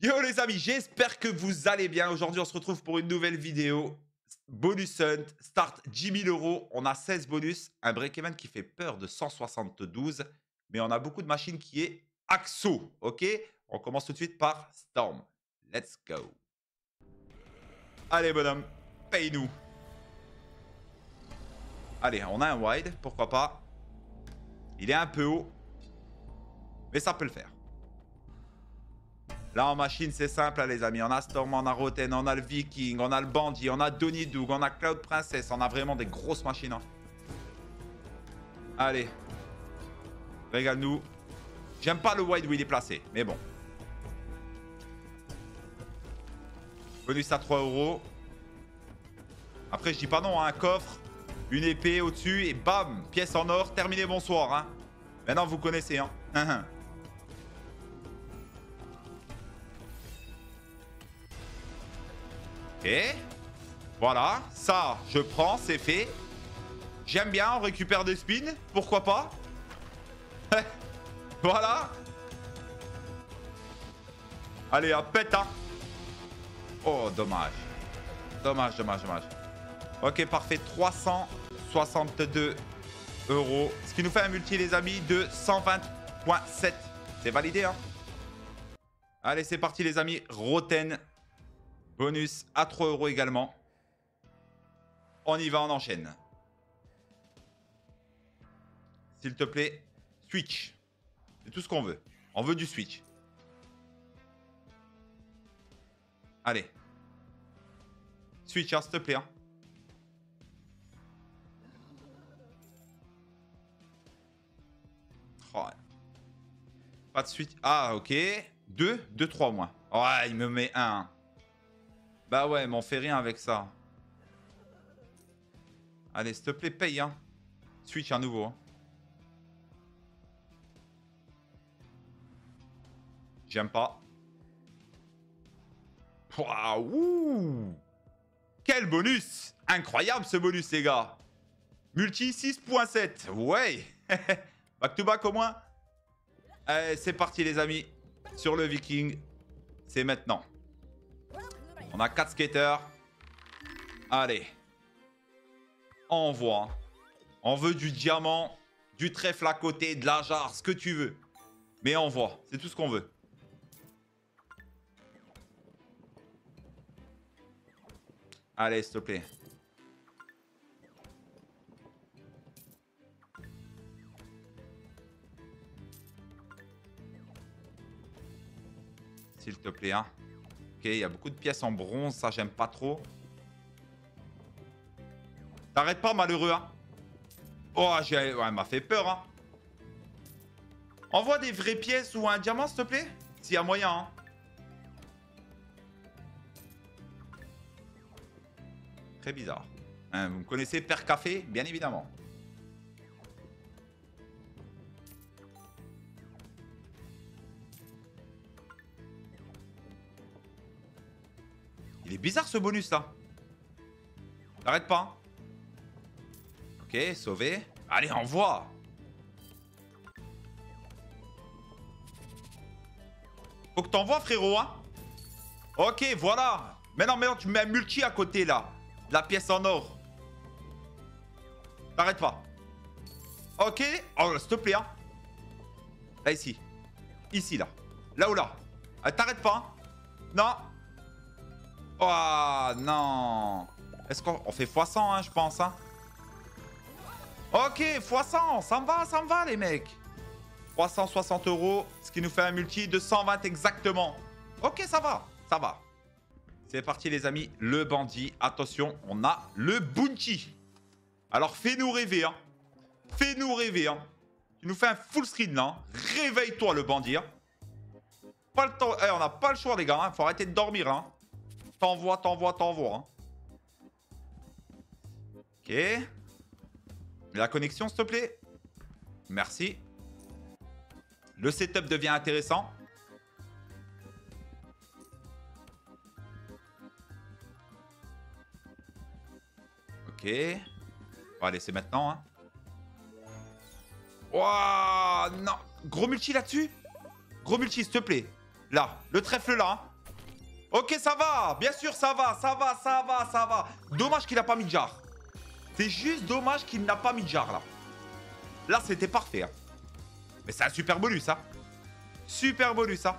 Yo les amis, j'espère que vous allez bien. Aujourd'hui, on se retrouve pour une nouvelle vidéo. Bonus Hunt, start 10 000 euros. On a 16 bonus, un break-even qui fait peur de 172. Mais on a beaucoup de machines qui est Axo, ok? On commence tout de suite par Storm. Let's go. Allez bonhomme, paye-nous. Allez, on a un wide, pourquoi pas. Il est un peu haut, mais ça peut le faire. Là, en machine, c'est simple, hein, les amis. On a Storm, on a Roten, on a le Viking, on a le Bandit, on a Donny Doug, on a Cloud Princess. On a vraiment des grosses machines. Hein. Allez. Régale-nous. J'aime pas le wide où il est placé, mais bon. Bonus à 3 euros. Après, je dis pas non, hein, un coffre, une épée au-dessus et bam, pièce en or. Terminé, bonsoir. Hein. Maintenant, vous connaissez. Hein. Ok. Voilà. Ça, je prends. C'est fait. J'aime bien. On récupère des spins. Pourquoi pas. Voilà. Allez, hop, pète. Hein. Oh, dommage. Dommage. Ok, parfait. 362 euros. Ce qui nous fait un multi, les amis, de 120.7. C'est validé, hein. Allez, c'est parti, les amis. Roten. Bonus à 3 euros également. On y va, on enchaîne. S'il te plaît, switch. C'est tout ce qu'on veut. On veut du switch. Allez. Switch, hein, s'il te plaît. Hein. Oh. Pas de switch. Ah, ok. 2, 3 moins. Ouais, il me met 1. Bah ouais, mais on fait rien avec ça. Allez, s'il te plaît, paye. Hein. Switch à nouveau. Hein. J'aime pas. Waouh! Quel bonus! Incroyable ce bonus, les gars. Multi 6.7. Ouais. Back to back au moins. Allez, c'est parti, les amis. Sur le Viking. C'est maintenant. On a 4 skaters. Allez. Envoie. On veut du diamant, du trèfle à côté, de la jarre, ce que tu veux. Mais envoie. C'est tout ce qu'on veut. Allez, s'il te plaît. S'il te plaît, hein. Ok, il y a beaucoup de pièces en bronze, ça j'aime pas trop. T'arrêtes pas, malheureux, hein. Oh, ouais, elle m'a fait peur, hein. Envoie des vraies pièces ou un diamant, s'il te plaît. S'il y a moyen, hein. Très bizarre. Hein, vous me connaissez, Père Café, bien évidemment. Il est bizarre ce bonus là. T'arrêtes pas. Hein. Ok, sauvé. Allez, envoie. Faut que t'envoies, frérot. Hein. Ok, voilà. Maintenant, tu mets un multi à côté là. La pièce en or. T'arrêtes pas. Ok. Oh, s'il te plaît. Hein. Là, ici. Ici, là. Là ou là. T'arrêtes pas. Hein. Non. Oh non. Est-ce qu'on fait x100, hein, je pense. Hein. Ok, x100. Ça me va, les mecs. 360 euros. Ce qui nous fait un multi de 120 exactement. Ok, ça va. Ça va. C'est parti, les amis. Le bandit. Attention, on a le bounty. Alors, fais-nous rêver. Hein. Fais-nous rêver. Hein. Tu nous fais un full screen, là. Hein. Réveille-toi, le bandit. Hein. Pas le temps. On n'a pas le choix, les gars. Hein. Faut arrêter de dormir. Hein. T'envoies. Hein. Ok. La connexion, s'il te plaît. Merci. Le setup devient intéressant. Ok. Bon, allez, c'est maintenant. Hein. Waouh, non. Gros multi là-dessus. Gros multi, s'il te plaît. Là. Le trèfle là. Hein. Ok, ça va. Bien sûr, ça va, ça va, ça va, ça va. Dommage qu'il n'a pas mis de jar. C'est juste dommage qu'il n'a pas mis de jar, là. Là, c'était parfait. Hein. Mais c'est un super bonus, hein. Super bonus, hein.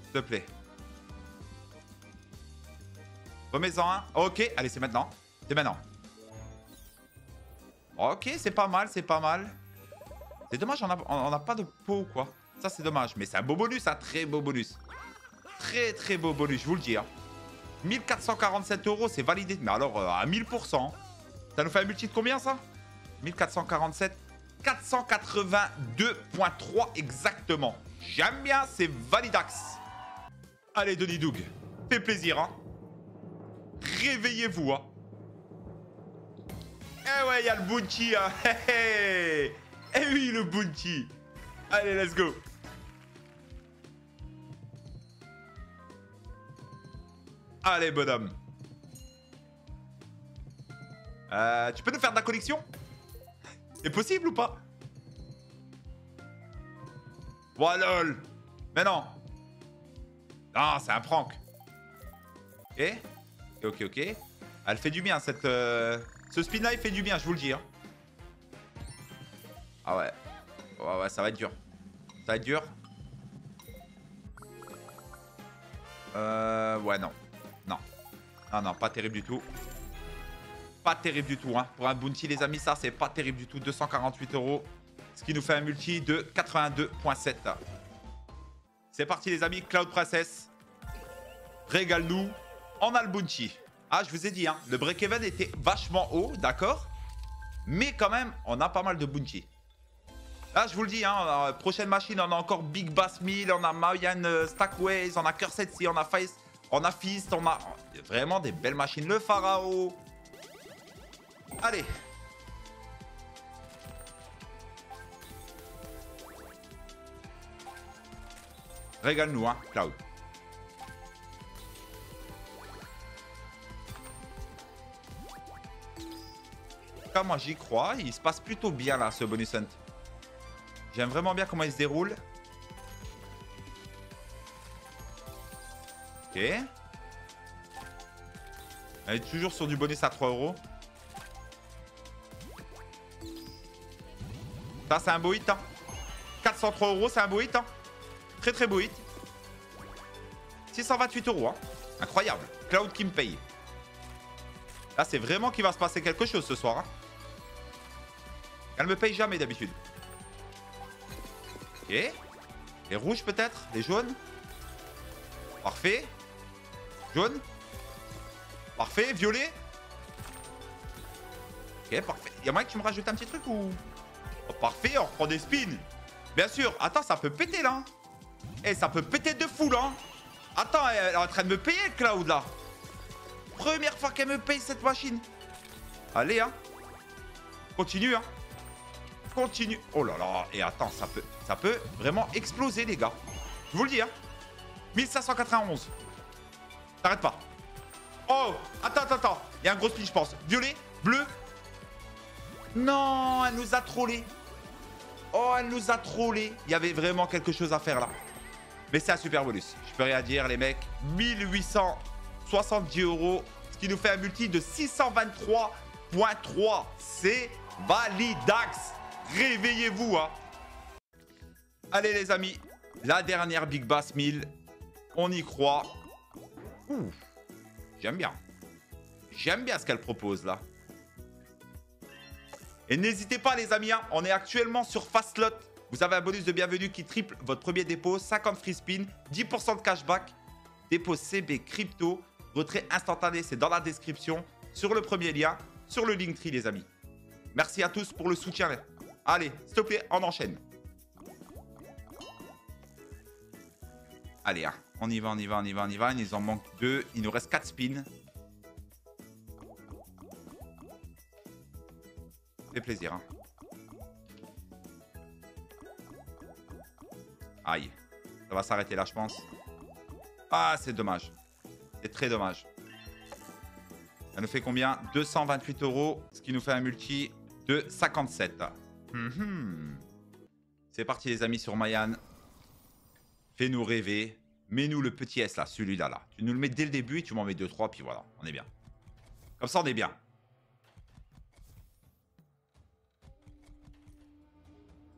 S'il te plaît. Remets-en un. Ok, allez, c'est maintenant. C'est maintenant. Ok, c'est pas mal, c'est pas mal. C'est dommage, on n'a pas de pot, quoi. Ça, c'est dommage. Mais c'est un beau bonus, un très beau bonus. Très, très beau bonus, je vous le dis. Hein. 1447 €, c'est validé. Mais alors, à 1000%. Ça nous fait un multi de combien, ça? 1447. 482,3 exactement. J'aime bien, c'est validax. Allez, Denis Doug. Fait plaisir, hein. Réveillez-vous, hein. Eh ouais, il y a le bounty, hein. Eh oui, le bounty. Allez, let's go. Allez, bonhomme. Tu peux nous faire de la collection? C'est possible ou pas? Voilà. Mais non. Non, c'est un prank. Ok. Ok, ok. Elle fait du bien, cette... Ce spin-là, il fait du bien, je vous le dis. Hein. Ah ouais. Ouais, ouais, ça va être dur. Ça va être dur. Ouais, non. Non. Non, non, pas terrible du tout. Pas terrible du tout, hein. Pour un bounty, les amis, ça, c'est pas terrible du tout. 248 €. Ce qui nous fait un multi de 82,7. C'est parti, les amis. Cloud Princess. Régale-nous. On a le bounty. Ah, je vous ai dit, hein, le break-even était vachement haut, d'accord? Mais quand même, on a pas mal de bounty. Là, je vous le dis, hein, prochaine machine, on a encore Big Bass Mill, on a Mayan Stackways, on a Cursed Sea, on a Face, on a Fist, on a vraiment des belles machines. Le Pharaon. Allez. Régale-nous, hein, Cloud. Quand moi j'y crois, il se passe plutôt bien là, ce bonus hunt. J'aime vraiment bien comment il se déroule. Ok. Elle est toujours sur du bonus à 3 €. Ça, c'est un beau hit. Hein. 403 €, c'est un beau hit. Hein. Très, très beau hit. 628 €. Hein. Incroyable. Cloud qui me paye. Là, c'est vraiment qu'il va se passer quelque chose ce soir. Hein. Elle me paye jamais d'habitude. Ok. Les rouges peut-être? Les jaunes? Parfait. Jaune. Parfait. Violet. Ok, parfait. Il y a moyen que tu me rajoutes un petit truc ou... Oh, parfait, on reprend des spins. Bien sûr. Attends, ça peut péter là. Eh, ça peut péter de fou là. Attends, elle est en train de me payer, Cloud là. Première fois qu'elle me paye cette machine. Allez, hein. Continue, hein. Continue. Oh là là. Et attends, ça peut vraiment exploser, les gars. Je vous le dis, hein. 1591. T'arrêtes pas. Oh, attends, attends, attends. Il y a un gros spin, je pense. Violet, bleu. Non, elle nous a trollé. Oh, elle nous a trollé. Il y avait vraiment quelque chose à faire là. Mais c'est un super bonus. Je peux rien dire, les mecs. 1870 €. Ce qui nous fait un multi de 623,3. C'est validax. Réveillez-vous, hein. Allez, les amis. La dernière Big Bass 1000. On y croit. Ouh. J'aime bien. J'aime bien ce qu'elle propose, là. Et n'hésitez pas, les amis. Hein, on est actuellement sur Fastlot. Vous avez un bonus de bienvenue qui triple votre premier dépôt. 50 free spin. 10% de cashback. Dépôt CB crypto. Retrait instantané, c'est dans la description. Sur le premier lien. Sur le Linktree, les amis. Merci à tous pour le soutien. Allez, s'il te plaît, on enchaîne. Allez, hein, on y va, on y va, on y va, on y va. Il nous en manque 2. Il nous reste 4 spins. Fait plaisir. Hein. Aïe. Ça va s'arrêter là, je pense. Ah, c'est dommage. C'est très dommage. Ça nous fait combien? 228 €. Ce qui nous fait un multi de 57. C'est parti les amis sur Mayan. Fais-nous rêver. Mets-nous le petit S là, celui-là. Là. Tu nous le mets dès le début et tu m'en mets 2-3, puis voilà, on est bien. Comme ça, on est bien.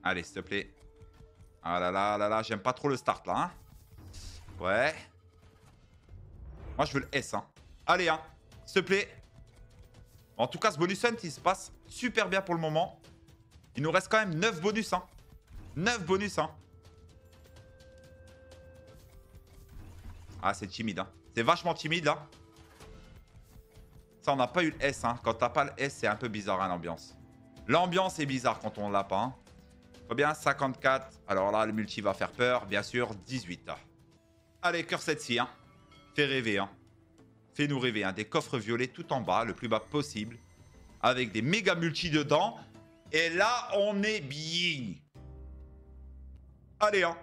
Allez, s'il te plaît. Ah là là là là, j'aime pas trop le start là. Hein. Ouais. Moi, je veux le S. Hein. Allez, hein, s'il te plaît. En tout cas, ce bonus hunt, il se passe super bien pour le moment. Il nous reste quand même 9 bonus. Hein. 9 bonus. Hein. Ah, c'est timide. Hein. C'est vachement timide là. Ça, on n'a pas eu le S. Hein. Quand t'as pas le S, c'est un peu bizarre hein, l'ambiance. L'ambiance est bizarre quand on l'a pas. Hein. Très bien, 54. Alors là, le multi va faire peur. Bien sûr, 18. Allez, cœur 7-6. Hein. Fais rêver. Hein. Fais-nous rêver. Hein. Des coffres violets tout en bas, le plus bas possible. Avec des méga multi dedans. Et là, on est bien. Allez, hein.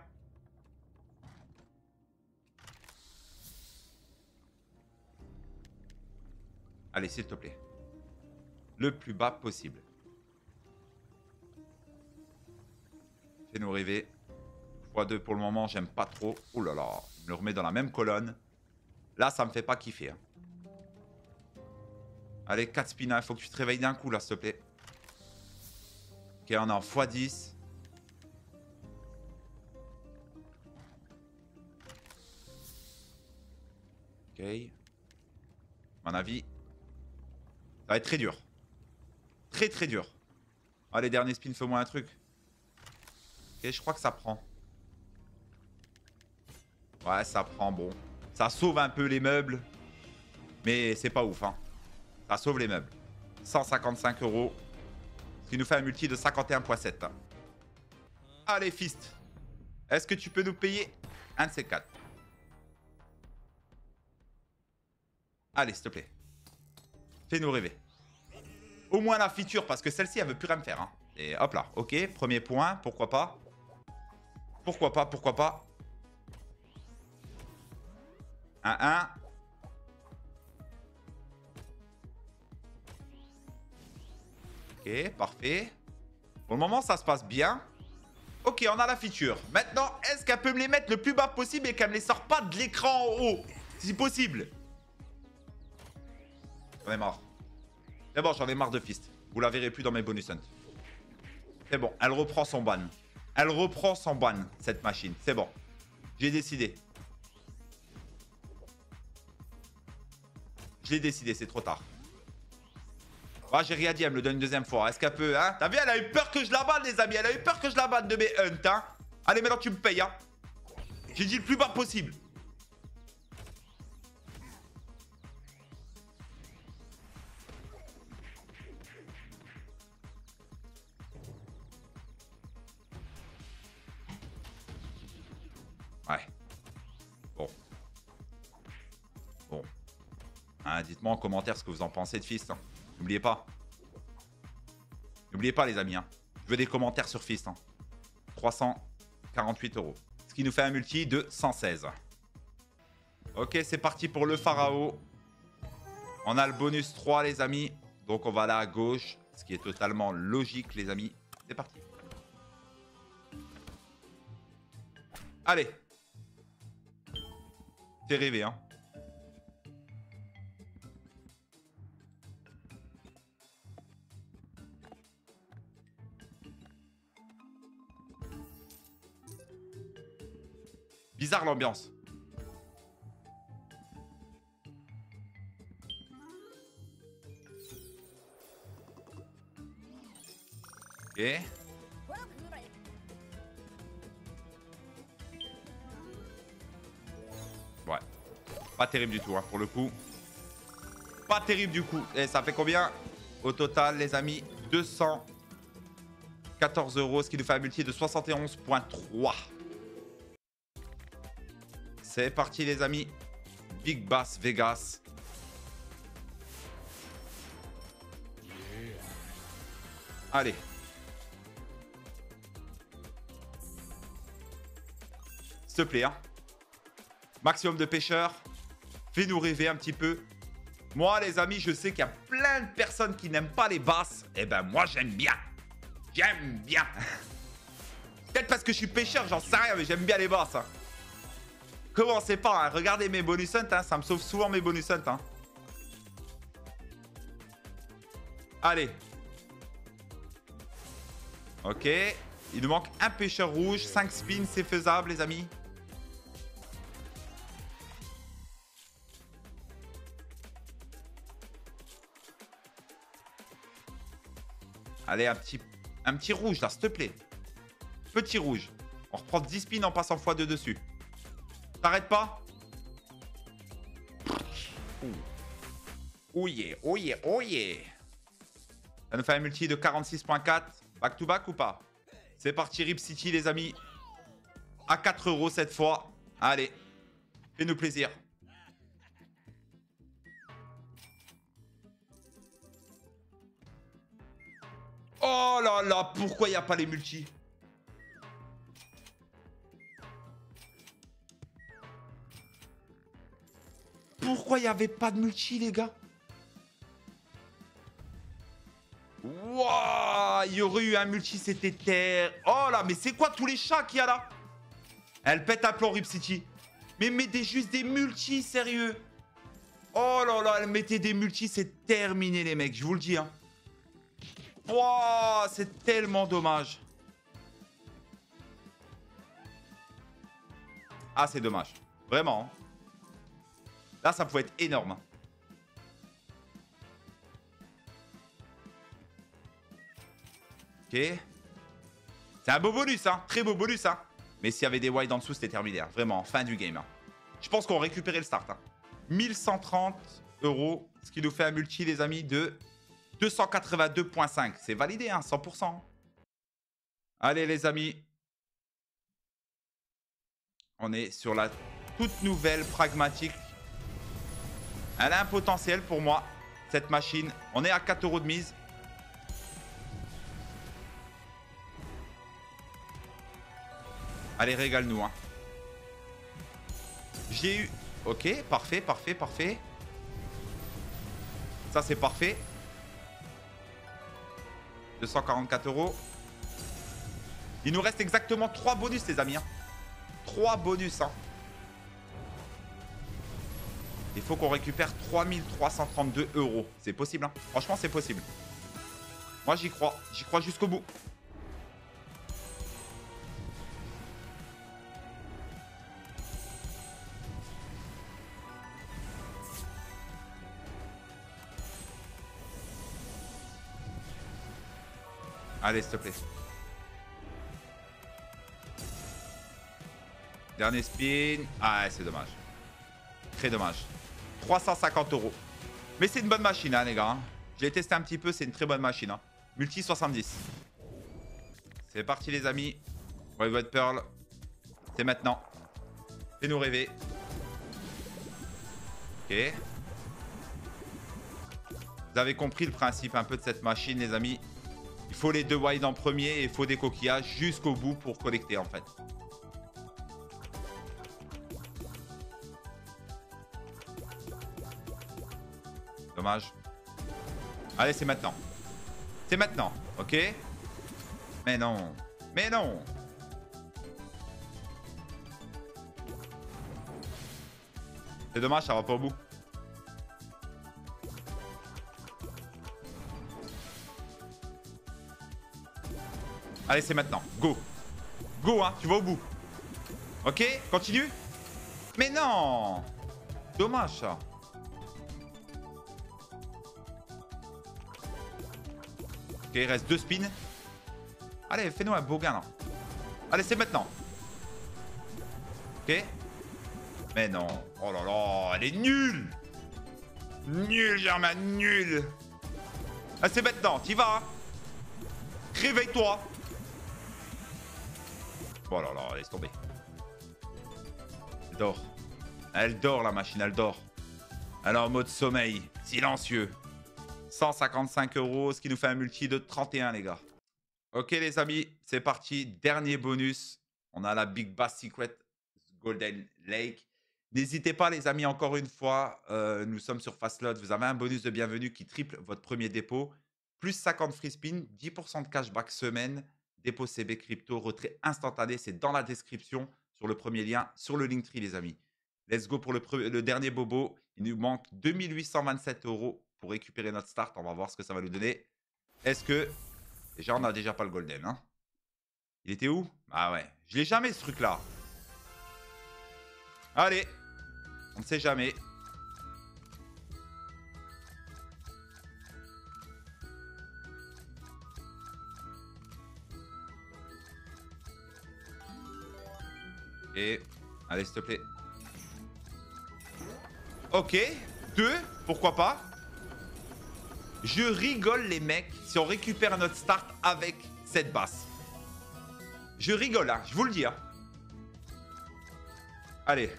Allez, s'il te plaît. Le plus bas possible. Fais-nous rêver. x2 pour le moment, j'aime pas trop. Ouh là là, je me remets dans la même colonne. Là, ça me fait pas kiffer. Hein. Allez, 4 spins. Il faut que tu te réveilles d'un coup, là, s'il te plaît. Ok, on est en x10. Ok. À mon avis, ça va être très dur. Très, très dur. Allez, dernier spin, fais-moi un truc. Ok, je crois que ça prend. Ouais, ça prend, bon. Ça sauve un peu les meubles. Mais c'est pas ouf, hein. Ça sauve les meubles. 155 €. Ce qui nous fait un multi de 51,7. Allez, Fist. Est-ce que tu peux nous payer un de ces 4? Allez, s'il te plaît. Fais-nous rêver. Au moins la feature, parce que celle-ci, elle veut plus rien me faire. Hein. Et hop là, ok, premier point, pourquoi pas. Pourquoi pas, pourquoi pas. 1-1. Ok, parfait. Pour le moment, ça se passe bien. Ok, on a la feature. Maintenant, est-ce qu'elle peut me les mettre le plus bas possible et qu'elle me les sort pas de l'écran en haut? Si possible. J'en ai marre. C'est bon, j'en ai marre de Fist. Vous la verrez plus dans mes bonus hunt. C'est bon, elle reprend son ban. Elle reprend son ban, cette machine. C'est bon. J'ai décidé. Je l'ai décidé, c'est trop tard. Ah, j'ai rien dit, elle me le donne une deuxième fois. Est-ce qu'elle peut, hein? T'as vu, elle a eu peur que je la banne, les amis. Elle a eu peur que je la banne de mes hunts, hein. Allez, maintenant tu me payes, hein. J'ai dit le plus bas possible. Ouais. Bon. Bon. Hein, dites-moi en commentaire ce que vous en pensez de Fist. Hein. N'oubliez pas. N'oubliez pas, les amis. Hein. Je veux des commentaires sur Fist. Hein. 348 €. Ce qui nous fait un multi de 116. Ok, c'est parti pour le Pharaon. On a le bonus 3, les amis. Donc, on va aller à gauche. Ce qui est totalement logique, les amis. C'est parti. Allez. Fais rêver, hein. Bizarre l'ambiance. Ok. Ouais. Pas terrible du tout, hein, pour le coup. Pas terrible du coup. Et ça fait combien au total, les amis? 214 €, ce qui nous fait un multi de 71,3. C'est parti, les amis. Big Bass Vegas. Allez. S'il te plaît, hein. Maximum de pêcheurs. Fais-nous rêver un petit peu. Moi, les amis, je sais qu'il y a plein de personnes qui n'aiment pas les basses. Eh ben, moi, j'aime bien. J'aime bien. Peut-être parce que je suis pêcheur, j'en sais rien, mais j'aime bien les boss. Hein. Commencez pas, hein. Regardez mes bonus hunt, hein. Ça me sauve souvent mes bonus hunt. Hein. Allez. Ok. Il nous manque un pêcheur rouge. 5 spins, c'est faisable, les amis. Allez, un petit rouge, là, s'il te plaît. Petit rouge. On reprend 10 spins en passant x2 dessus. T'arrêtes pas? Oh yeah, oh yeah, oh yeah. Ça nous fait un multi de 46.4. Back to back ou pas? C'est parti, Rip City, les amis. À 4 € cette fois. Allez, fais-nous plaisir. Oh là là, pourquoi il n'y a pas les multis? Pourquoi il n'y avait pas de multi, les gars? Wouah, il y aurait eu un multi, c'était terre. Oh là, mais c'est quoi tous les chats qu'il y a là? Elle pète un plomb, Rip City. Mais mettez juste des multis, sérieux. Oh là là, elle mettait des multis, c'est terminé, les mecs, je vous le dis. Hein. Wouah, c'est tellement dommage. Ah, c'est dommage. Vraiment. Hein. Là, ça pouvait être énorme. Ok. C'est un beau bonus, hein. Très beau bonus, hein. Mais s'il y avait des wild en dessous, c'était terminé. Hein. Vraiment, fin du game. Hein. Je pense qu'on récupérait le start. Hein. 1130 €. Ce qui nous fait un multi, les amis, de 282.5. C'est validé, hein, 100%. Allez, les amis. On est sur la toute nouvelle pragmatique. Elle a un potentiel pour moi, cette machine. On est à 4 € de mise. Allez, régale-nous. Hein. J'ai eu... Ok, parfait, parfait, parfait. Ça, c'est parfait. 244 €. Il nous reste exactement 3 bonus, les amis. Hein. 3 bonus. Hein. Il faut qu'on récupère 3332 €. C'est possible. Hein. Franchement, c'est possible. Moi, j'y crois. J'y crois jusqu'au bout. Allez, s'il te plaît. Dernier spin. Ah, c'est dommage. Très dommage. 350 €. Mais c'est une bonne machine, hein, les gars. Hein. Je l'ai testé un petit peu, c'est une très bonne machine. Hein. Multi 70. C'est parti, les amis. White Pearl. C'est maintenant. Fais-nous rêver. Ok. Vous avez compris le principe un peu de cette machine, les amis. Il faut les 2 wide en premier et il faut des coquillages jusqu'au bout pour collecter, en fait. Dommage. Allez, c'est maintenant. C'est maintenant, ok? Mais non. Mais non. C'est dommage, ça va pas au bout. Allez, c'est maintenant. Go. Go, hein. Tu vas au bout. Ok? Continue. Mais non. Dommage, ça. Ok, il reste 2 spins. Allez, fais-nous un beau gain, là. Allez, c'est maintenant. Ok. Mais non. Oh là là, elle est nulle. Nulle, Germain, nulle. Ah, c'est maintenant, t'y vas. Hein. Réveille-toi. Oh là là, laisse tomber. Elle dort. Elle dort, la machine, elle dort. Elle est en mode sommeil, silencieux. 155 €, ce qui nous fait un multi de 31, les gars. Ok, les amis, c'est parti. Dernier bonus. On a la Big Bass Secret Golden Lake. N'hésitez pas, les amis, encore une fois. Nous sommes sur Fastlot. Vous avez un bonus de bienvenue qui triple votre premier dépôt. Plus 50 free spin, 10% de cashback semaine. dépôt CB crypto, retrait instantané. C'est dans la description sur le premier lien, sur le Linktree, les amis. Let's go pour le dernier bobo. Il nous manque 2827 € pour récupérer notre start. On va voir ce que ça va nous donner. Est-ce que... Déjà, on n'a déjà pas le golden. Hein. Il était où? Ah ouais. Je l'ai jamais, ce truc-là. Allez. On ne sait jamais. Et... Allez, s'il te plaît. Ok. 2. Pourquoi pas? Je rigole, les mecs, si on récupère notre start avec cette basse. Je rigole, hein, je vous le dis. Hein. Allez.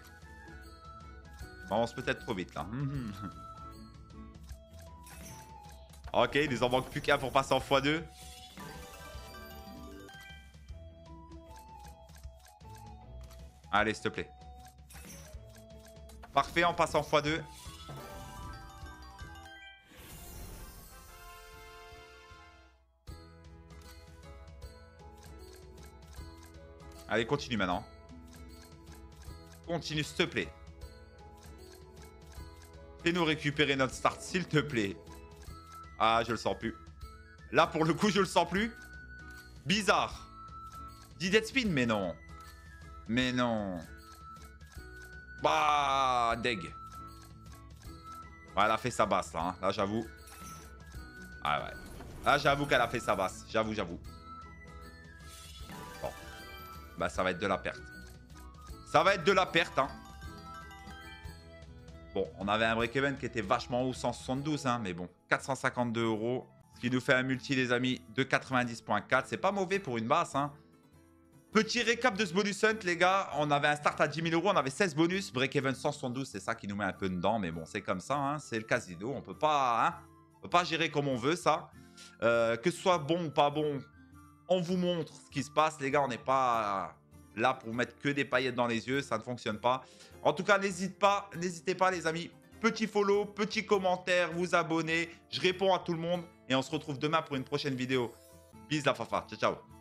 On avance peut-être trop vite, là. Ok, il nous en manque plus qu'un pour passer en x2. Allez, s'il te plaît. Parfait, on passe en x2. Allez, continue maintenant. Continue, s'il te plaît. Fais-nous récupérer notre start, s'il te plaît. Ah, je le sens plus. Là, pour le coup, je le sens plus. Bizarre. Dit dead spin, mais non. Mais non. Bah, deg. Ouais, elle a fait sa basse, là. Hein. Là, j'avoue. Ah ouais. Là, j'avoue qu'elle a fait sa basse. J'avoue. Bon. Bah, ça va être de la perte. Ça va être de la perte, hein. Bon, on avait un break-even qui était vachement haut, 172, hein, mais bon, 452 €. Ce qui nous fait un multi, les amis, de 90.4. C'est pas mauvais pour une basse, hein. Petit récap de ce bonus hunt, les gars. On avait un start à 10 000 €, on avait 16 bonus. Break-even 172, c'est ça qui nous met un peu dedans, mais bon, c'est comme ça, hein. C'est le casino. On peut pas gérer comme on veut, ça. Que ce soit bon ou pas bon, on vous montre ce qui se passe, les gars. On n'est pas là pour mettre que des paillettes dans les yeux, ça ne fonctionne pas. En tout cas, n'hésitez pas les amis. Petit follow, petit commentaire, vous abonner. Je réponds à tout le monde et on se retrouve demain pour une prochaine vidéo. Bis la fafa, ciao ciao.